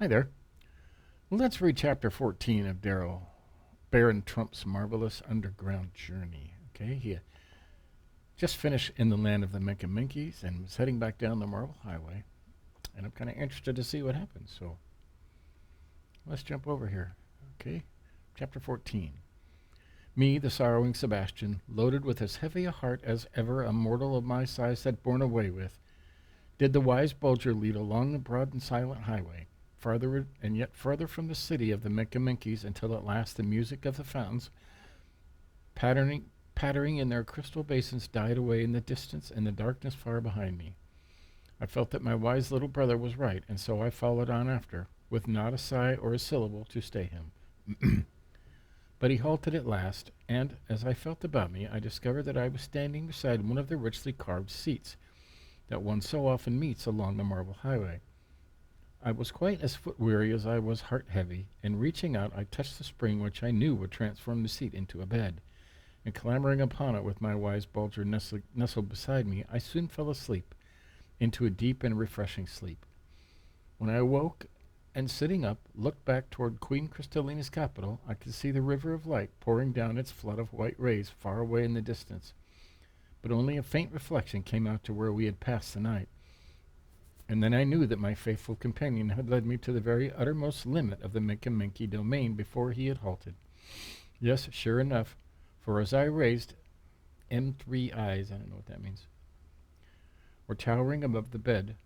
Hi there. Let's read chapter 14 of Baron Trump's marvelous underground journey. Okay, he just finished in the land of the Minkies and was heading back down the Marble Highway. And I'm kind of interested to see what happens. So let's jump over here. Okay, chapter 14. Me, the sorrowing Sebastian, loaded with as heavy a heart as ever a mortal of my size had borne away with, did the wise Bulger lead along the broad and silent highway, farther and yet farther from the city of the Minkies until at last the music of the fountains, pattering in their crystal basins, died away in the distance and the darkness far behind me. I felt that my wise little brother was right, and so I followed on after, with not a sigh or a syllable to stay him. But he halted at last, and, as I felt about me, I discovered that I was standing beside one of the richly carved seats that one so often meets along the marble highway. I was quite as foot-weary as I was heart-heavy, and reaching out I touched the spring which I knew would transform the seat into a bed, and clambering upon it with my wise Bulger nestled beside me, I soon fell asleep, into a deep and refreshing sleep. When I awoke, and sitting up, looked back toward Queen Crystallina's capital, I could see the river of light pouring down its flood of white rays far away in the distance. But only a faint reflection came out to where we had passed the night. And then I knew that my faithful companion had led me to the very uttermost limit of the Minky domain before he had halted. Yes, sure enough, for as I raised M3 eyes, I don't know what that means, were towering above the bed,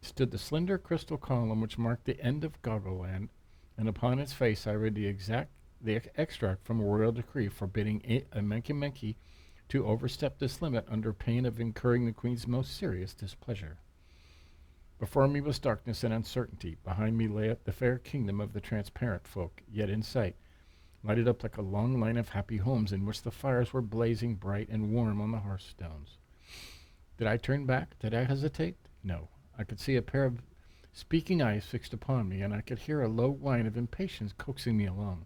stood the slender crystal column which marked the end of Goggleland, and upon its face I read the extract from a royal decree forbidding a Minky to overstep this limit under pain of incurring the Queen's most serious displeasure. Before me was darkness and uncertainty. Behind me lay the fair kingdom of the transparent folk, yet in sight, lighted up like a long line of happy homes in which the fires were blazing bright and warm on the hearthstones. Did I turn back? Did I hesitate? No. I could see a pair of speaking eyes fixed upon me, and I could hear a low whine of impatience coaxing me along.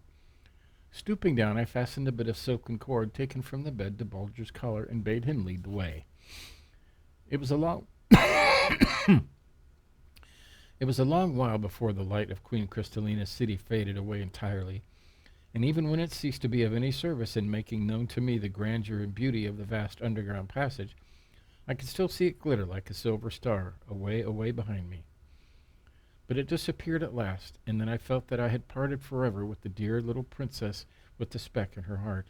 Stooping down, I fastened a bit of silken cord taken from the bed to Bulger's collar and bade him lead the way. It was a long while before the light of Queen Crystallina's city faded away entirely, and even when it ceased to be of any service in making known to me the grandeur and beauty of the vast underground passage, I could still see it glitter like a silver star, away, away behind me. But it disappeared at last, and then I felt that I had parted forever with the dear little princess with the speck in her heart.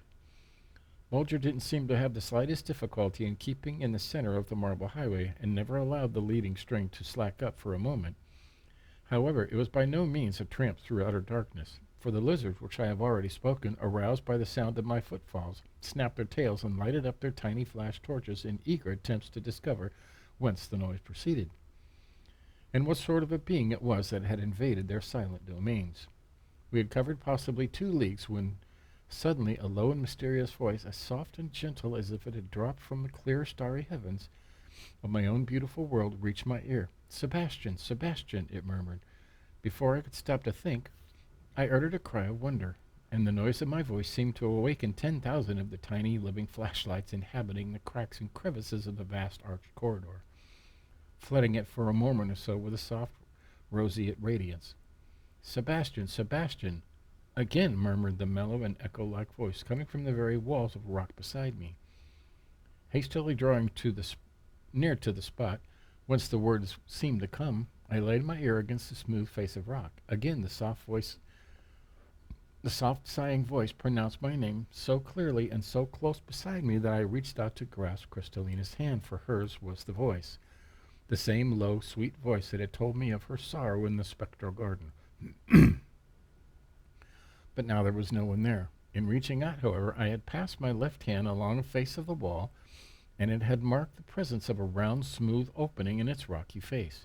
Bulger didn't seem to have the slightest difficulty in keeping in the center of the marble highway, and never allowed the leading string to slack up for a moment. However, it was by no means a tramp through utter darkness, for the lizards, which I have already spoken, aroused by the sound of my footfalls, snapped their tails and lighted up their tiny flash torches in eager attempts to discover whence the noise proceeded, and what sort of a being it was that had invaded their silent domains. We had covered possibly 2 leagues when suddenly a low and mysterious voice, as soft and gentle as if it had dropped from the clear starry heavens of my own beautiful world, reached my ear. "Sebastian, Sebastian," it murmured. Before I could stop to think, I uttered a cry of wonder, and the noise of my voice seemed to awaken 10,000 of the tiny living flashlights inhabiting the cracks and crevices of the vast arched corridor, flooding it for a moment or so with a soft, roseate radiance. "Sebastian, Sebastian," again murmured the mellow and echo-like voice coming from the very walls of rock beside me. Hastily drawing near to the spot whence the words seemed to come, I laid my ear against the smooth face of rock. Again the soft sighing voice pronounced my name so clearly and so close beside me that I reached out to grasp Crystallina's hand, for hers was the voice, the same low, sweet voice that had told me of her sorrow in the spectral garden. But now there was no one there. In reaching out, however, I had passed my left hand along the face of the wall, and it had marked the presence of a round, smooth opening in its rocky face,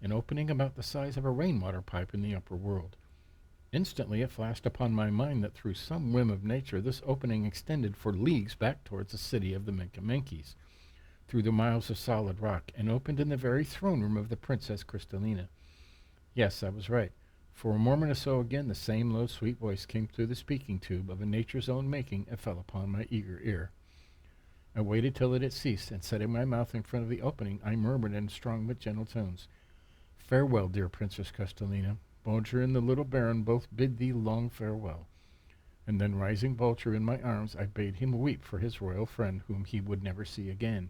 an opening about the size of a rainwater pipe in the upper world. Instantly it flashed upon my mind that through some whim of nature this opening extended for leagues back towards the city of the Minkies, through the miles of solid rock, and opened in the very throne room of the Princess Crystallina. Yes, I was right. For a moment or so again the same low, sweet voice came through the speaking tube of a nature's own making and fell upon my eager ear. I waited till it had ceased, and setting my mouth in front of the opening, I murmured in strong but gentle tones, Farewell, dear Princess Castellina. Bulger and the little Baron both bid thee long farewell. And then rising Bulger in my arms, I bade him weep for his royal friend whom he would never see again.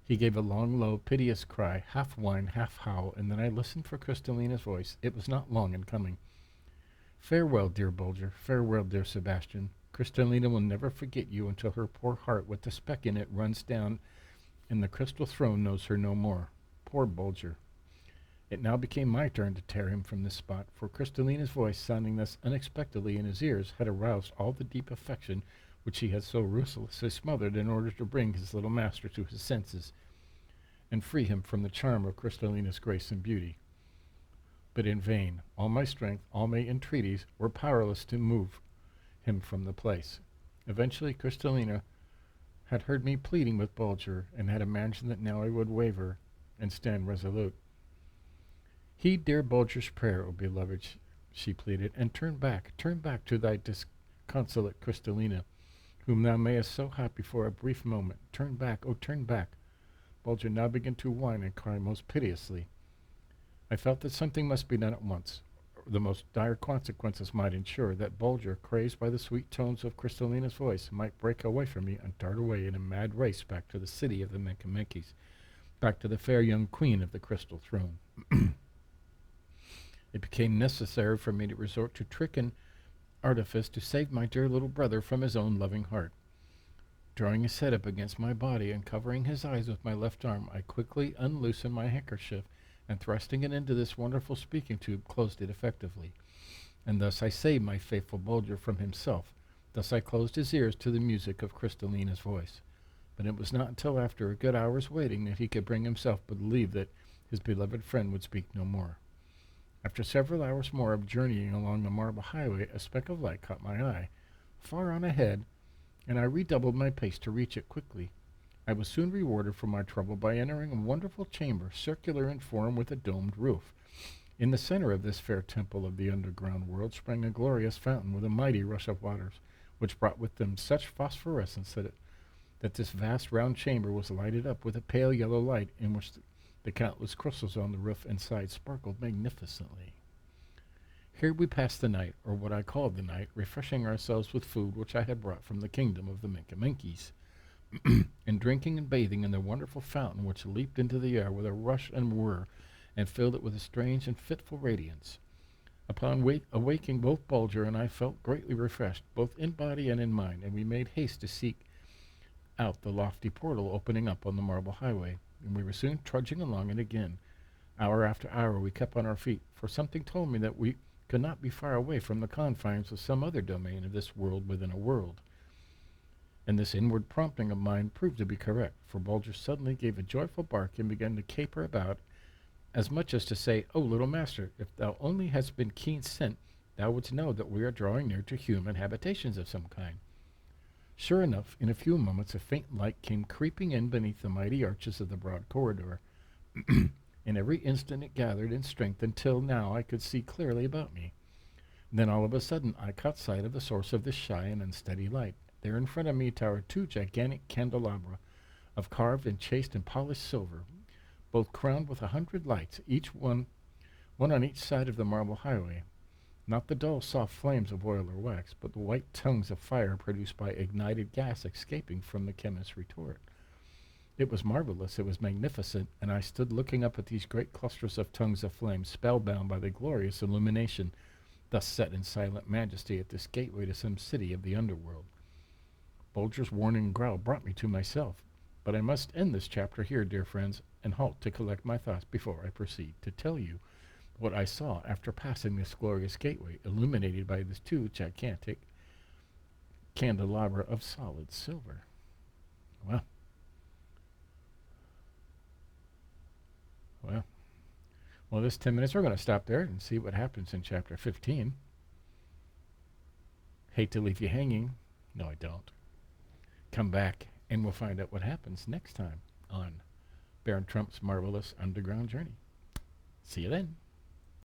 He gave a long, low, piteous cry, half whine, half howl, and then I listened for Crystallina's voice. It was not long in coming. Farewell, dear Bulger. Farewell, dear Sebastian. Crystallina will never forget you until her poor heart with the speck in it runs down and the crystal throne knows her no more. Poor Bulger. It now became my turn to tear him from this spot, for Crystallina's voice, sounding thus unexpectedly in his ears, had aroused all the deep affection which he had so ruthlessly smothered in order to bring his little master to his senses and free him from the charm of Crystallina's grace and beauty. But in vain. All my strength, all my entreaties, were powerless to move him from the place. Eventually Crystallina had heard me pleading with Bulger, and had imagined that now I would waver and stand resolute. Heed dear Bulger's prayer, O beloved, she pleaded, and turn back to thy disconsolate Crystallina, whom thou mayest so happy for a brief moment. Turn back, oh turn back. Bulger now began to whine and cry most piteously. I felt that something must be done at once. The most dire consequences might ensure that Bulger, crazed by the sweet tones of Crystallina's voice, might break away from me and dart away in a mad race back to the city of the Menkemenkes, back to the fair young queen of the crystal throne. It became necessary for me to resort to trick and artifice to save my dear little brother from his own loving heart. Drawing his head up against my body and covering his eyes with my left arm, I quickly unloosened my handkerchief and, thrusting it into this wonderful speaking tube, closed it effectively. And thus I saved my faithful Bulger from himself. Thus I closed his ears to the music of Crystallina's voice. But it was not until after a good hour's waiting that he could bring himself to believe that his beloved friend would speak no more. After several hours more of journeying along the marble highway, a speck of light caught my eye, far on ahead, and I redoubled my pace to reach it quickly. I was soon rewarded for my trouble by entering a wonderful chamber, circular in form with a domed roof. In the center of this fair temple of the underground world sprang a glorious fountain with a mighty rush of waters, which brought with them such phosphorescence that this vast round chamber was lighted up with a pale yellow light in which the countless crystals on the roof and sides sparkled magnificently. Here we passed the night, or what I called the night, refreshing ourselves with food which I had brought from the kingdom of the Menkemenkes, and drinking and bathing in the wonderful fountain which leaped into the air with a rush and whir, and filled it with a strange and fitful radiance. Upon awaking, both Bulger and I felt greatly refreshed, both in body and in mind, and we made haste to seek out the lofty portal opening up on the marble highway, and we were soon trudging along it again. Hour after hour we kept on our feet, for something told me that we could not be far away from the confines of some other domain of this world within a world. And this inward prompting of mine proved to be correct, for Bulger suddenly gave a joyful bark and began to caper about, as much as to say, "Oh, little master, if thou only hadst been keen scent, thou wouldst know that we are drawing near to human habitations of some kind." Sure enough, in a few moments a faint light came creeping in beneath the mighty arches of the broad corridor, and every instant it gathered in strength until now I could see clearly about me. Then all of a sudden I caught sight of the source of this shy and unsteady light. There in front of me towered two gigantic candelabra of carved and chased and polished silver, both crowned with 100 lights, each one on each side of the marble highway. Not the dull, soft flames of oil or wax, but the white tongues of fire produced by ignited gas escaping from the chemist's retort. It was marvelous, it was magnificent, and I stood looking up at these great clusters of tongues of flame, spellbound by the glorious illumination thus set in silent majesty at this gateway to some city of the underworld. Bulger's warning growl brought me to myself, but I must end this chapter here, dear friends, and halt to collect my thoughts before I proceed to tell you what I saw after passing this glorious gateway, illuminated by these two gigantic candelabra of solid silver. Well, this 10 minutes, we're going to stop there and see what happens in chapter 15. Hate to leave you hanging. No, I don't. Come back, and we'll find out what happens next time on Baron Trump's Marvelous Underground Journey. See you then.